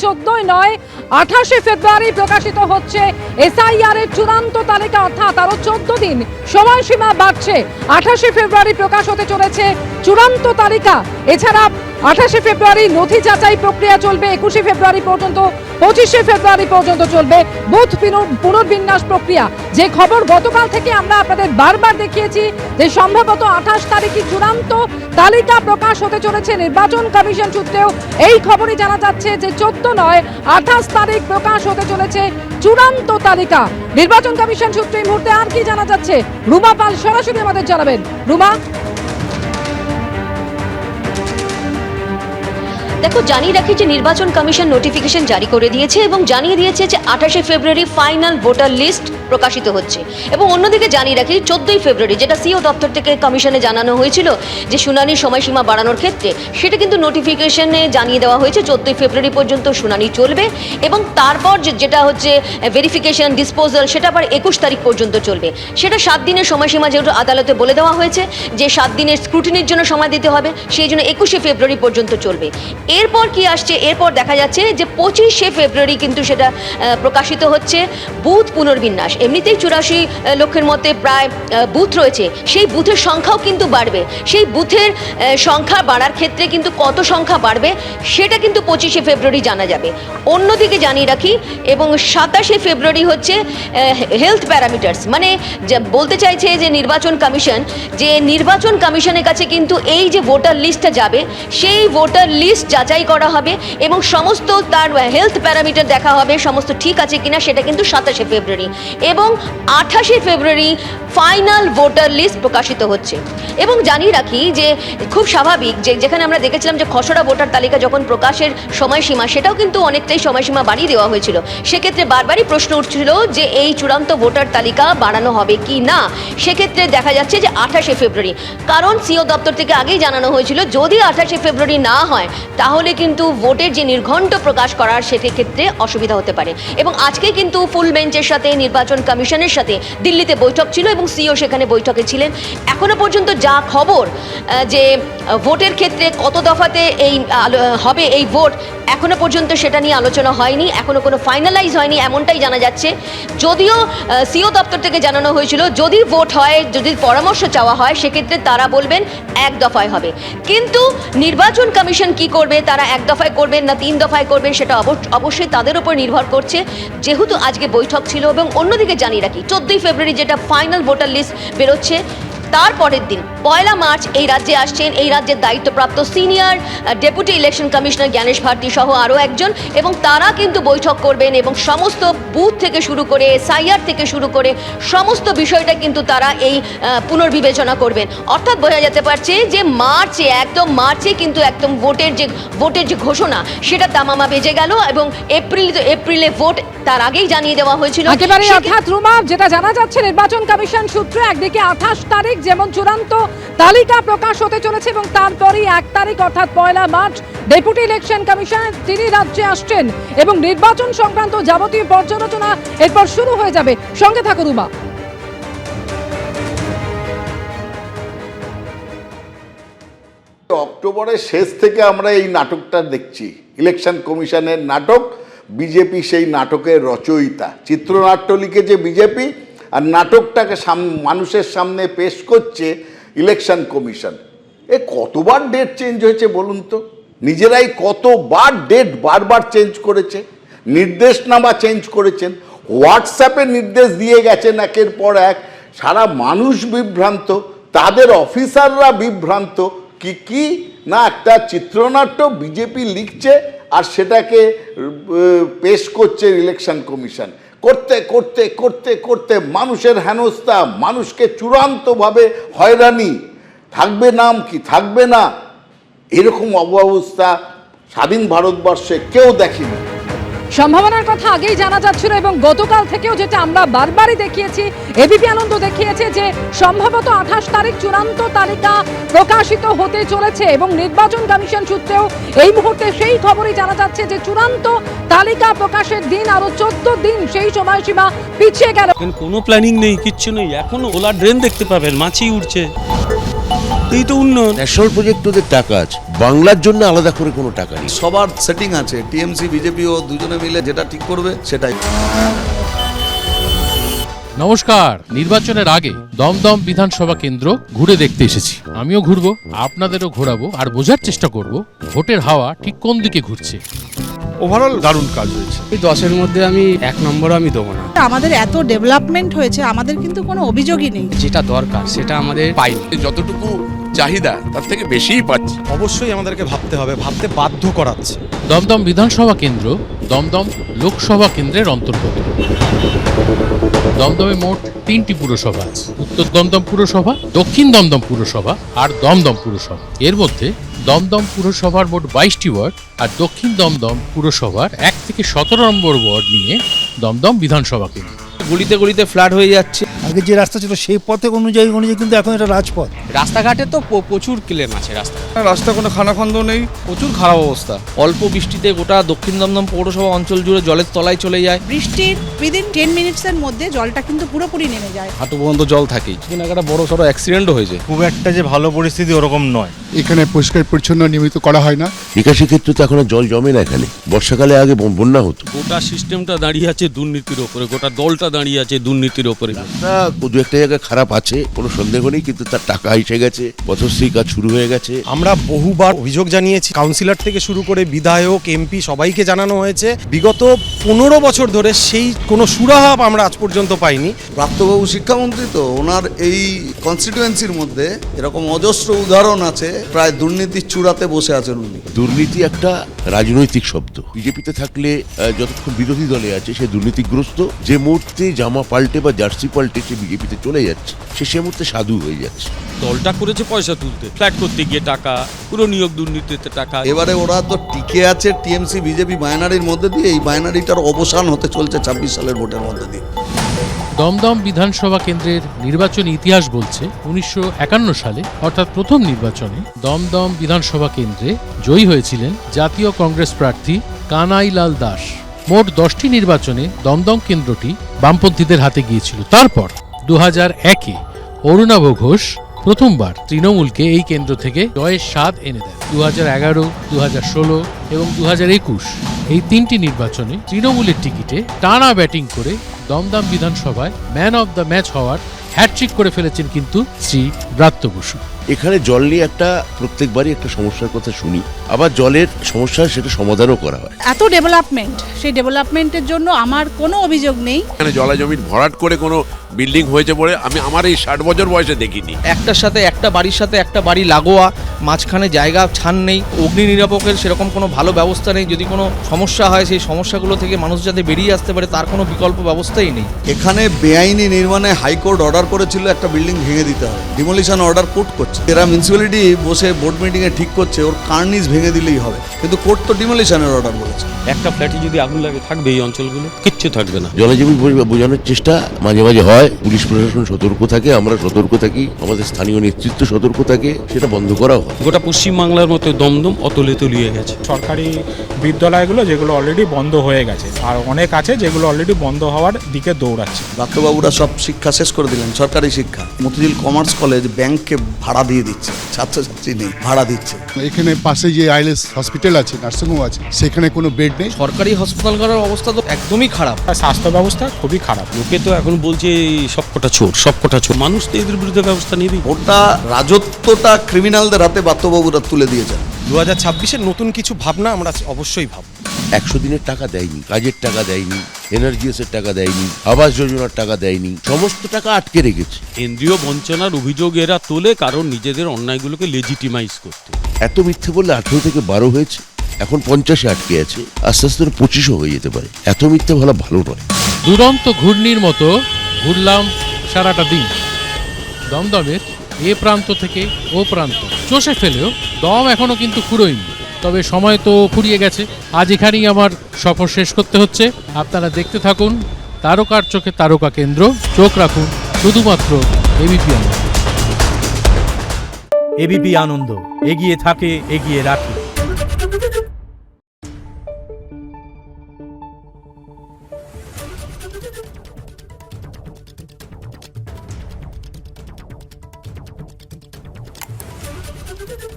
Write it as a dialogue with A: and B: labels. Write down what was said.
A: 14 নয় 28 ফেব্রুয়ারি প্রকাশিত হচ্ছে এসআইআর এর চূড়ান্ত তালিকা, অর্থাৎ আরো 14 দিন সময়সীমা বাড়ছে। 28 ফেব্রুয়ারি প্রকাশ হতে চলেছে চূড়ান্ত তালিকা। এছাড়া 28 ফেব্রুয়ারি নথি যাচাই প্রক্রিয়া চলবে, 21 ফেব্রুয়ারি পর্যন্ত, 25 ফেব্রুয়ারি পর্যন্ত চলবে বুথ পুনর্বিন্যাস প্রক্রিয়া। যে খবর গতকাল থেকে আমরা আপনাদের বারবার দেখিয়েছি যে সম্ভবত 28 তারিখে চূড়ান্ত তালিকা প্রকাশ হতে চলেছে। নির্বাচন কমিশন সূত্রেও এই খবরই জানা যাচ্ছে যে 14 নয় 28 তারিখ প্রকাশ হতে চলেছে চূড়ান্ত তালিকা। নির্বাচন কমিশন সূত্রে এই মুহূর্তে আর কি জানা যাচ্ছে রুমা পাল সরাসরি আমাদের জানাবেন। রুমা,
B: দেখো, জানিয়ে রাখি যে নির্বাচন কমিশন নোটিফিকেশন জারি করে দিয়েছে এবং জানিয়ে দিয়েছে যে 28 ফেব্রুয়ারি ফাইনাল ভোটার লিস্ট প্রকাশিত হচ্ছে। এবং অন্যদিকে জানিয়ে রাখি 14 ফেব্রুয়ারি, যেটা সিও দপ্তর থেকে কমিশনে জানানো হয়েছিল যে শুনানির সময়সীমা বাড়ানোর ক্ষেত্রে, সেটা কিন্তু নোটিফিকেশনে জানিয়ে দেওয়া হয়েছে 14 ফেব্রুয়ারি পর্যন্ত শুনানি চলবে এবং তারপর যেটা হচ্ছে ভেরিফিকেশন ডিসপোজাল, সেটা আবার 21 তারিখ পর্যন্ত চলবে। সেটা 7 দিনের সময়সীমা যেহেতু আদালতে বলে দেওয়া হয়েছে যে 7 দিনের স্ক্রুটিনির জন্য সময় দিতে হবে, সেই জন্য 21 ফেব্রুয়ারি পর্যন্ত চলবে। এরপর কি আসছে? এরপর দেখা যাচ্ছে যে 25 ফেব্রুয়ারি কিন্তু সেটা প্রকাশিত হচ্ছে বুথ পুনর্বিন্যাস। এমনিতেই 84 লক্ষের মধ্যে প্রায় বুথ রয়েছে, সেই বুথের সংখ্যাও কিন্তু বাড়বে। সেই বুথের সংখ্যা বাড়ার ক্ষেত্রে কিন্তু কত সংখ্যা বাড়বে সেটা কিন্তু 25 ফেব্রুয়ারি জানা যাবে। অন্যদিকে জানিয়ে রাখি এবং 27 ফেব্রুয়ারি হচ্ছে হেলথ প্যারামিটার্স, মানে বলতে চাইছে যে নির্বাচন কমিশন, যে নির্বাচন কমিশনের কাছে কিন্তু এই যে ভোটার লিস্টটা যাবে, সেই ভোটার লিস্ট যাচাই করা হবে এবং সমস্ত তার হেলথ প্যারামিটার দেখা হবে সমস্ত ঠিক আছে কিনা, সেটা কিন্তু 27 ফেব্রুয়ারি। এবং 28 ফেব্রুয়ারি ফাইনাল ভোটার লিস্ট প্রকাশিত হচ্ছে। এবং জানিয়ে রাখি যে খুব স্বাভাবিক যে যেখানে আমরা দেখেছিলাম যে খসড়া ভোটার তালিকা যখন প্রকাশের সময়সীমা, সেটাও কিন্তু অনেকটাই সময়সীমা বাড়িয়ে দেওয়া হয়েছিল। সেক্ষেত্রে বারবারই প্রশ্ন উঠছিল যে এই চূড়ান্ত ভোটার তালিকা বাড়ানো হবে কি না। সেক্ষেত্রে দেখা যাচ্ছে যে 28 ফেব্রুয়ারি, কারণ সিও দপ্তর থেকে আগেই জানানো হয়েছিল যদি 28 ফেব্রুয়ারি না হয় তাহলে কিন্তু ভোটের যে নির্ঘণ্ট প্রকাশ করার সেক্ষেত্রে অসুবিধা হতে পারে। এবং আজকে কিন্তু ফুল বেঞ্চের সাথে নির্বাচন কমিশনের সাথে দিল্লিতে বৈঠক ছিল এবং সিও সেখানে বৈঠকে ছিলেন। এখনো পর্যন্ত যা খবর যে ভোটের ক্ষেত্রে কত দফাতে এই হবে এই ভোট, এখনো পর্যন্ত সেটা নিয়ে আলোচনা হয়নি, এখনো কোনো ফাইনালাইজ হয়নি এমনটাই জানা যাচ্ছে। যদিও সিও দপ্তর থেকে জানানো হয়েছিল যদি ভোট হয়, যদি পরামর্শ চাওয়া হয়, সেক্ষেত্রে তারা বলবেন এক দফায় হবে। কিন্তু নির্বাচন কমিশন কি করবে, তারা এক দফায় করবেন না 3 দফায় করবেন, সেটা অবশ্যই তাদের উপর নির্ভর করছে, যেহেতু আজকে বৈঠক ছিল। এবং অন্যদিকে জানিয়ে রাখি 14 ফেব্রুয়ারি যেটা ফাইনাল ভোটার লিস্ট বেরোচ্ছে, তারপরের দিন 1 মার্চ এই রাজ্যে আসছেন এই রাজ্যের দায়িত্বপ্রাপ্ত senior deputy election commissioner Gyanesh Bharati সহ আরও একজন, এবং তারা কিন্তু বৈঠক করবেন এবং সমস্ত বুথ থেকে শুরু করে এসআইআর থেকে শুরু করে সমস্ত বিষয়টা কিন্তু তারা এই পুনর্বিবেচনা করবেন। অর্থাৎ বোঝা যেতে পারছে যে মার্চে কিন্তু একদম ভোটের যে ঘোষণা, সেটা তামামা বেজে গেল এবং এপ্রিলে ভোট তার আগেই জানিয়ে দেওয়া হয়েছিল
A: একেবারে। অর্থাৎ রুমা, যেটা জানা যাচ্ছে নির্বাচন কমিশন সূত্রে, একদিকে 28 তারিখ যেমন চূড়ান্ত তালিকা প্রকাশ হতে চলেছে এবং তারপরই 1 তারিখ অর্থাৎ 1 মার্চ ডেপুটি ইলেকশন কমিশনার তিনি রাজ্যে আসছেন এবং নির্বাচন সংক্রান্ত যাবতীয় পর্যালোচনা এরপর শুরু হয়ে যাবে। সঙ্গে থাকো রুমা।
C: অক্টোবরের শেষ থেকে আমরা এই নাটকটা দেখছি, ইলেকশন কমিশনের নাটক। বিজেপি সেই নাটকের রচয়িতা, চিত্রনাট্য লিখেছে বিজেপি আর নাটকটাকে মানুষের সামনে পেশ করছে ইলেকশন কমিশন। কতবার ডেট চেঞ্জ হয়েছে বলুন তো? নিজেরাই কতবার ডেট বারবার চেঞ্জ করেছে, নির্দেশনামা চেঞ্জ করেছেন, হোয়াটসঅ্যাপে নির্দেশ দিয়ে গেছেন একের পর এক। সারা মানুষ বিভ্রান্ত, তাদের অফিসাররা বিভ্রান্ত। কি না একটা চিত্রনাট্য বিজেপি লিখছে আর সেটাকে পেশ করছে ইলেকশন কমিশন। করতে করতে করতে করতে মানুষের হেনস্থা, মানুষকে চূড়ান্তভাবে হয়রানি, থাকবে নাম কি থাকবে না, এরকম অবস্থা স্বাধীন ভারতবর্ষে কেউ দেখেনি।
A: সম্ভাবনার কথা আগেই জানা যাচ্ছিল এবং গতকাল থেকেও যেটা আমরা বারবারই দেখিয়েছি, এবিপি আনন্দ দেখিয়েছে যে সম্ভবত 28 তারিখ চূড়ান্ত তালিকা প্রকাশিত হতে চলেছে এবং নির্বাচন কমিশন সূত্রেও এই মুহূর্তে সেই খবরই জানা যাচ্ছে যে চূড়ান্ত তালিকা প্রকাশের দিন আরো 14 দিন সেই সময়সীমা পিছিয়ে গেল।
D: কোনো প্ল্যানিং নেই, কিচ্ছু নেই। এখনো ওলা ড্রেন দেখতে পাবেন, মাছি উঠছে। এতেই তো উন্নয়ন।
E: ন্যাশনাল প্রজেক্ট ওদের টাকা আছে, বাংলার জন্য আলাদা করে কোনো টাকা নেই।
F: সবার সেটিং আছে, টিএমসি বিজেপি ও দুজনে মিলে যেটা ঠিক করবে সেটাই।
G: নমস্কার। নির্বাচনের আগে দমদম বিধানসভা কেন্দ্র ঘুরে দেখতে এসেছি। আমিও ঘুরবো, আপনাদেরও ঘোরাবো, আর বোঝার চেষ্টা করব ভোটের হাওয়া ঠিক কোন দিকে ঘুরছে।
D: ওভারঅল দারুণ কাজ হয়েছে। এই 10-এর মধ্যে আমি 1 নম্বর আমি দেবো না।
H: আমাদের এত ডেভেলপমেন্ট হয়েছে, আমাদের কিন্তু কোনো অভিযোগই নেই।
D: যেটা দরকার সেটা আমাদের পাইনি।
I: যতটুকু চাহিদা তার থেকে বেশিই পাচ্ছি।
D: অবশ্যই আমাদেরকে ভাবতে হবে, ভাবতে বাধ্য করাচ্ছে।
G: দমদম বিধানসভা কেন্দ্র দমদম লোকসভা কেন্দ্রের অন্তর্গত। দমদমে মোট 3টি পুরসভা আছে: উত্তর দমদম পুরসভা, দক্ষিণ দমদম পুরসভা আর দমদম পুরসভা। এর মধ্যে দমদম পুরসভার মোট 22টি ওয়ার্ড আর দক্ষিণ দমদম পুরসভার 1 থেকে 17 নম্বর ওয়ার্ড নিয়ে দমদম বিধানসভা কেন্দ্র।
D: গলিতে গলিতে ফ্ল্যাট হয়ে যাচ্ছে।
J: আগে যে রাস্তা ছিল সেই পথে অনুযায়ী কিন্তু এখন এটা রাজপথ।
D: রাস্তাঘাটে তো প্রচুর ক্লেম আছে। রাস্তা
F: কোনো খানাখন্দ নেই,
D: প্রচুর খারাপ অবস্থা। অল্প বৃষ্টিতে গোটা দক্ষিণ দমদম পৌরসভা অঞ্চল জুড়ে জলের তলায় চলে যায়।
H: বৃষ্টির উইদিন 10 মিনিটসের মধ্যে জলটা কিন্তু পুরোপুরি নেমে যায়।
D: হাঁটু পর্যন্ত জল থাকেই। একটা বড় সড়ো অ্যাক্সিডেন্টও হয়েছে।
J: খুব একটা যে ভালো পরিস্থিতি ওরকম নয়।
K: এখানে পরিষ্কার পরিচ্ছন্ন নিয়মিত করা হয় না।
E: নিকাশি ক্ষেত্রে তো এখন আর জল জমে না। এখানে বর্ষাকালে আগে বন্যা হতো।
I: গোটা সিস্টেমটা দাঁড়িয়ে আছে দুর্নীতির ওপরে, গোটা দলটা দাঁড়িয়ে আছে দুর্নীতির ওপরে।
E: দু একটা জায়গায় খারাপ আছে, কোনো সন্দেহ নেই, কিন্তু তার টাকা এসে গেছে, পথশ্রী কাজ শুরু হয়ে গেছে।
D: আমরা বহুবার অভিযোগ জানিয়েছি, কাউন্সিলর থেকে শুরু করে বিধায়ক, এমপি সবাইকে জানানো হয়েছে। বিগত 15 বছর ধরে সেই কোনো সুরাহা আমরা আজ পর্যন্ত পাইনি।
F: প্রাপ্তবাবু শিক্ষামন্ত্রী তো, ওনার এই কনস্টিটুয়েন্সির মধ্যে এরকম অজস্র উদাহরণ আছে, প্রায় দুর্নীতির চূড়াতে বসে আছেন উনি।
E: দুর্নীতি একটা রাজনৈতিক শব্দ। বিজেপিতে থাকলে যতক্ষণ বিরোধী দলে আছে সে দুর্নীতিগ্রস্ত। যে মুহূর্তে জামা পাল্টে বা জার্সি পাল্টে সে বিজেপিতে চলে যাচ্ছে, সে মুহূর্তে সাধু হয়ে যাচ্ছে।
I: দলটা করেছে পয়সা তুলতে, ফ্ল্যাট করতে গিয়ে টাকা, পুরো নিয়োগ দুর্নীতিতে টাকা।
F: এবারে ওরা তো টিকে আছে টিএমসি বিজেপি বাইনারির মধ্যে দিয়ে, এই বাইনারিটার অবসান হতে চলছে 26 সালের ভোটের মধ্যে দিয়ে।
G: দমদম বিধানসভা কেন্দ্রের নির্বাচনী ইতিহাস বলছে 1951 সালে অর্থাৎ প্রথম নির্বাচনে দমদম বিধানসভা কেন্দ্রে জয়ী হয়েছিলেন জাতীয় কংগ্রেস প্রার্থী কানাইলাল দাস। মোট 10টি নির্বাচনে দমদম কেন্দ্রটি বামপন্থীদের হাতে গিয়েছিল। তারপর 2001-এ অরুণাভ ঘোষ প্রথমবার তৃণমূলকে এই কেন্দ্র থেকে জয়ের স্বাদ এনে দেন। 2011, 2016 এবং 2021 এই 3টি নির্বাচনে তৃণমূলের টিকিটে টানা ব্যাটিং করে দমদম বিধানসভায় ম্যান অব দ্য ম্যাচ হওয়ার হ্যাটট্রিক করে ফেলেছেন কিন্তু শ্রী ব্রাত্য বসু।
E: এখানে জল নিয়ে প্রত্যেকবারই একটা সমস্যার কথা শুনি, আবার জলের সমস্যা সেটা সমাধানও করা হয়।
H: এত ডেভেলপমেন্ট, সেই ডেভেলপমেন্টের জন্য আমার কোনো অভিযোগ নেই।
I: এখানে জলাজমির ভরাট করে কোনো বিল্ডিং হয়েছে বলে আমি আমার এই 60 বছর বয়সে দেখিনি।
D: একটার সাথে একটা বাড়ির সাথে একটা বাড়ি লাগোয়া, মাঝখানে জায়গা ছাড় নেই, অগ্নি নিরাপকের সেরকম কোনো ভালো ব্যবস্থা নেই। যদি কোনো সমস্যা হয় সেই সমস্যাগুলো থেকে মানুষ যাতে বেরিয়ে আসতে পারে তার কোনো বিকল্প ব্যবস্থাই নেই।
F: এখানে বেআইনি নির্মাণে হাইকোর্ট অর্ডার করেছিল একটা বিল্ডিং ভেঙে দিতে হবে, ডিমোলিশন অর্ডার কোর্ট করছে। এরা মিউনিসিপ্যালিটি বসে বোর্ড মিটিংয়ে ঠিক করছে ওর কার্নিস ভেঙে দিলেই হবে, কিন্তু কোর্ট তো ডিমোলিশনের অর্ডার বলেছে।
I: একটা ফ্ল্যাটে যদি আগুন লাগে থাকবে এই অঞ্চলগুলো, কিচ্ছু থাকবে না।
E: জলজমি বোঝানোর চেষ্টা মাঝে মাঝে হয়, পুলিশ প্রশাসন সতর্ক থাকে, আমরা সতর্ক থাকি, আমাদের স্থানীয় নেতৃত্ব সতর্ক থাকে, সেটা বন্ধ করাও হয়।
I: গোটা পশ্চিমবাংলার মতো দমদম অতলে তলিয়ে গেছে।
J: সরকারি বিদ্যালয়গুলো যেগুলো অলরেডি বন্ধ হয়ে গেছে, আর অনেক আছে যেগুলো অলরেডি বন্ধ হওয়ার দিকে দৌড়াচ্ছে।
F: ডাক্তারবাবুরা সব শিক্ষা শেষ করে দিলেন, সরকারি শিক্ষা। মতিঝিল কমার্স কলেজ ব্যাংককে ভাড়া দিয়ে দিচ্ছে, ছাত্রছাত্রী নেই, ভাড়া দিচ্ছে।
K: এখানে পাশে যে আইএলএস হসপিটাল আছে, নার্সিংহোম আছে, সেখানে কোনো বেড নেই।
D: সরকারি হাসপাতালগুলোর অবস্থা তো একদমই খারাপ,
J: স্বাস্থ্য ব্যবস্থা খুবই খারাপ।
I: লোকে তো এখন বলছে সবকটা চোর, সবকটা চোর। মানুষ তো এদের বিরুদ্ধে ব্যবস্থা নেবে।
F: ওটা রাজত্বটা ক্রিমিনালদের হাতে বাত্যবাবুরা তুলে দিয়েছেন।
D: 2026-এর নতুন কিছু ভাবনা আমরা অবশ্যই ভাবব।
E: 100 দিনের টাকা দেয়নি, কাজের টাকা দেয়নি, এনার্জিএসের টাকা দেয়নি, আবাস যোজনার টাকা দেয়নি, সমস্ত টাকা আটকে রেখেছে।
I: কেন্দ্রীয় বঞ্চনার অভিযোগ এরা তোলে কারণ নিজেদের অন্যায়গুলোকে লেজিটিমাইজ করতে।
E: এত মিথ্যে বললে 18 থেকে 12 হয়েছে, এখন 50-এ আটকে আছে, আস্তে আস্তে 25-ও হয়ে যেতে পারে। এত মিথ্যে বলা ভালো নয়।
G: দুরন্ত ঘূর্ণির মতো ঘুরলাম সারাটা দিন দমদমের এ প্রান্ত থেকে ও প্রান্ত, চষে ফেলেও দম এখনো কিন্তু ফুরোয়নি। তবে সময় তো ফুরিয়ে গেছে। আজ এখানেই আমার সফর শেষ করতে হচ্ছে। আপনারা দেখতে থাকুন তারকার চোখে তারকা কেন্দ্র, চোখ রাখুন শুধুমাত্র এবিপি আনন্দ।
J: এবিপি আনন্দ, এগিয়ে থাকে, এগিয়ে রাখে।
A: করুন।